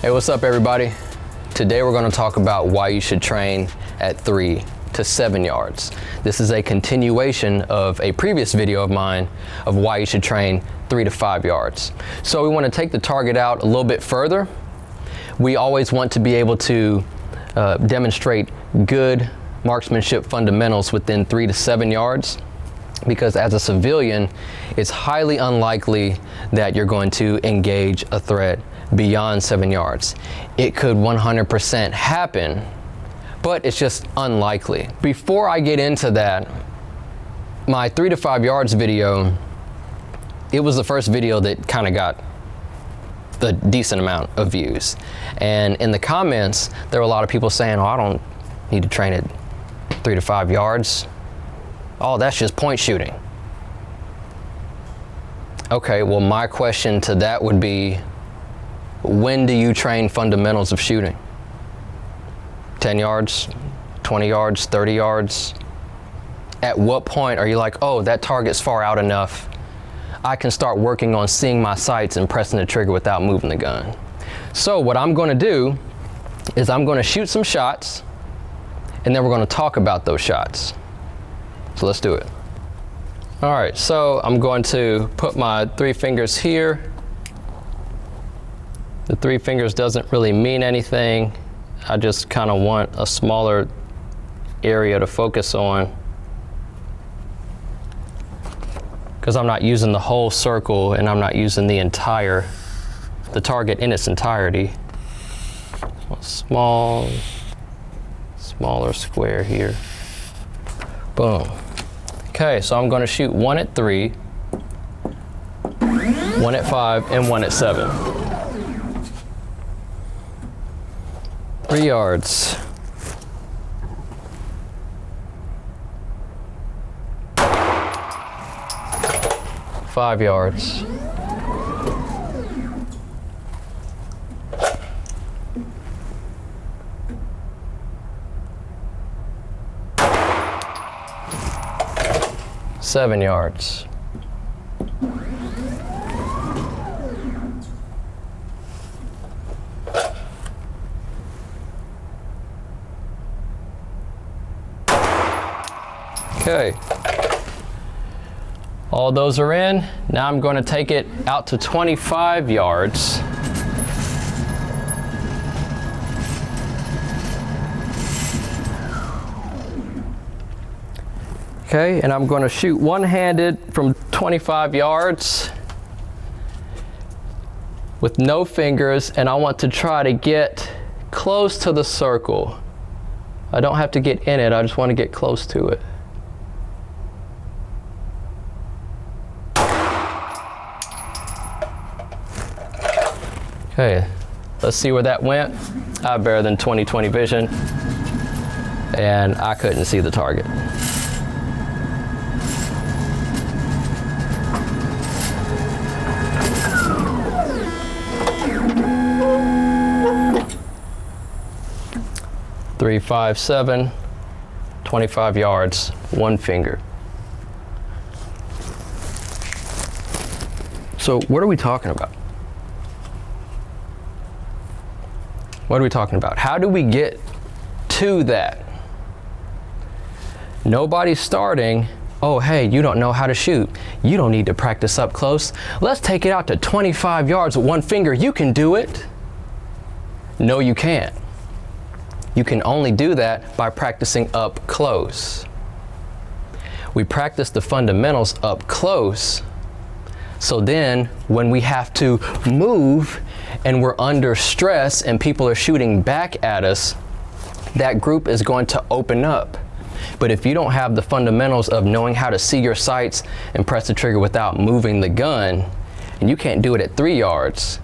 Hey, what's up everybody? Today we're going to talk about why you should train at 3 to 7 yards. This is a continuation of a previous video of mine of why you should train 3 to 5 yards. So we want to take the target out a little bit further. We always want to be able to demonstrate good marksmanship fundamentals within 3 to 7 yards, because as a civilian, it's highly unlikely that you're going to engage a threat beyond 7 yards. It could 100% happen, but it's just unlikely. Before I get into that, my 3 to 5 yards video, it was the first video that kind of got the decent amount of views. And in the comments, there were a lot of people saying, oh, I don't need to train at 3 to 5 yards. Oh, that's just point shooting. Okay, well, my question to that would be, when do you train fundamentals of shooting? 10 yards, 20 yards, 30 yards? At what point are you like, oh, that target's far out enough, I can start working on seeing my sights and pressing the trigger without moving the gun? So what I'm going to do is I'm going to shoot some shots, and then we're going to talk about those shots. So let's do it. All right, so I'm going to put my 3 fingers here. The 3 fingers doesn't really mean anything. I just kind of want a smaller area to focus on, because I'm not using the whole circle and I'm not using the target in its entirety. A smaller square here. Boom. Okay, so I'm going to shoot 1 at 3, 1 at 5, and 1 at 7. 3 yards. 5 yards. 7 yards. 'Kay. All those are in. Now I'm going to take it out to 25 yards. Okay, and I'm going to shoot one-handed from 25 yards with no fingers, and I want to try to get close to the circle. I don't have to get in it, I just want to get close to it. Okay, let's see where that went. I have better than 20/20 vision, and I couldn't see the target. Three, 5, 7, 25 yards, 1 finger. So what are we talking about? What are we talking about? How do we get to that? Nobody's starting, oh, hey, you don't know how to shoot. You don't need to practice up close. Let's take it out to 25 yards with 1 finger. You can do it. No, you can't. You can only do that by practicing up close. We practice the fundamentals up close, so then when we have to move and we're under stress and people are shooting back at us, that group is going to open up. But if you don't have the fundamentals of knowing how to see your sights and press the trigger without moving the gun, and you can't do it at 3 yards,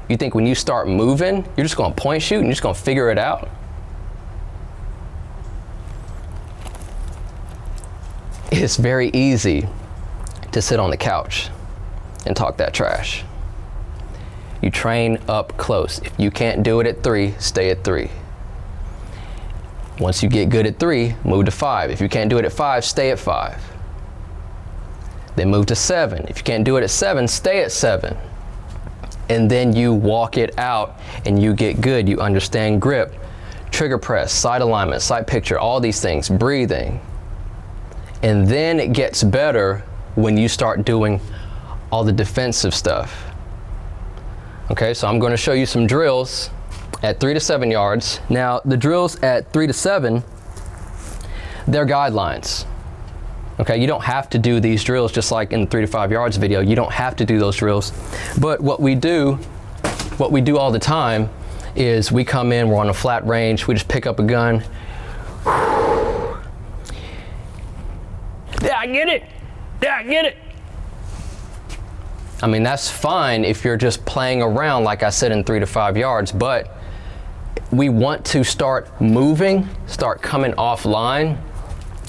you think when you start moving, you're just going to point shoot and you're just going to figure it out? It's very easy to sit on the couch and talk that trash. You train up close. If you can't do it at 3, stay at 3. Once you get good at 3, move to 5. If you can't do it at 5, stay at 5. Then move to 7. If you can't do it at 7, stay at 7. and then you walk it out and you get good. You understand grip, trigger press, sight alignment, sight picture, all these things, breathing. And then it gets better when you start doing all the defensive stuff. Okay, so I'm going to show you some drills at 3 to 7 yards. Now, the drills at 3 to 7, they're guidelines. Okay, you don't have to do these drills just like in the 3 to 5 yards video. You don't have to do those drills. But what we do all the time is we come in, we're on a flat range, we just pick up a gun. Yeah, I get it. Yeah, I get it. I mean, that's fine if you're just playing around, like I said, in 3 to 5 yards, but we want to start moving, start coming offline,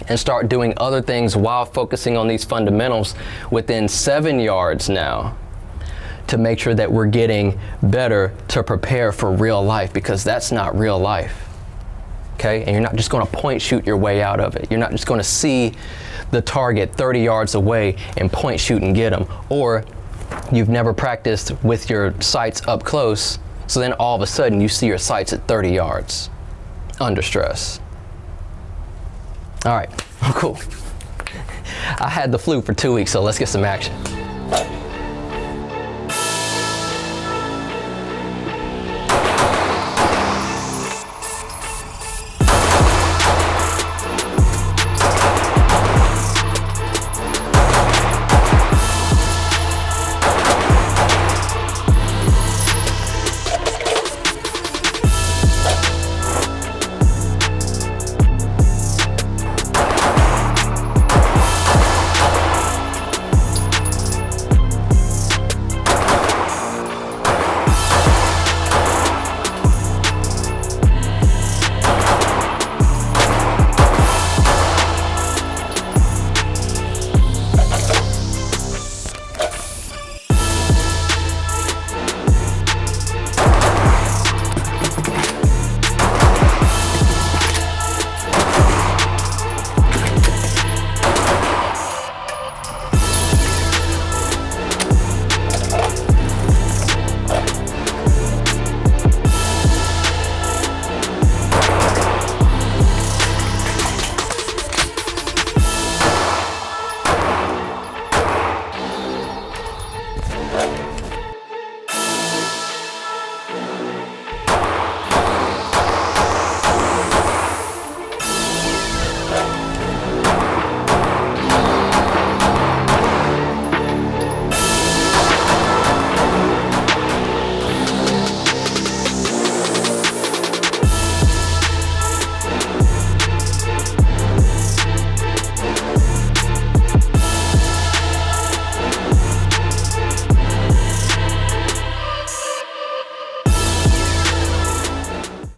and start doing other things while focusing on these fundamentals within 7 yards now, to make sure that we're getting better to prepare for real life, because that's not real life. Okay, and you're not just going to point shoot your way out of it. You're not just going to see the target 30 yards away and point shoot and get them, or you've never practiced with your sights up close, so then all of a sudden you see your sights at 30 yards under stress. All right, cool. I had the flu for 2 weeks, so let's get some action.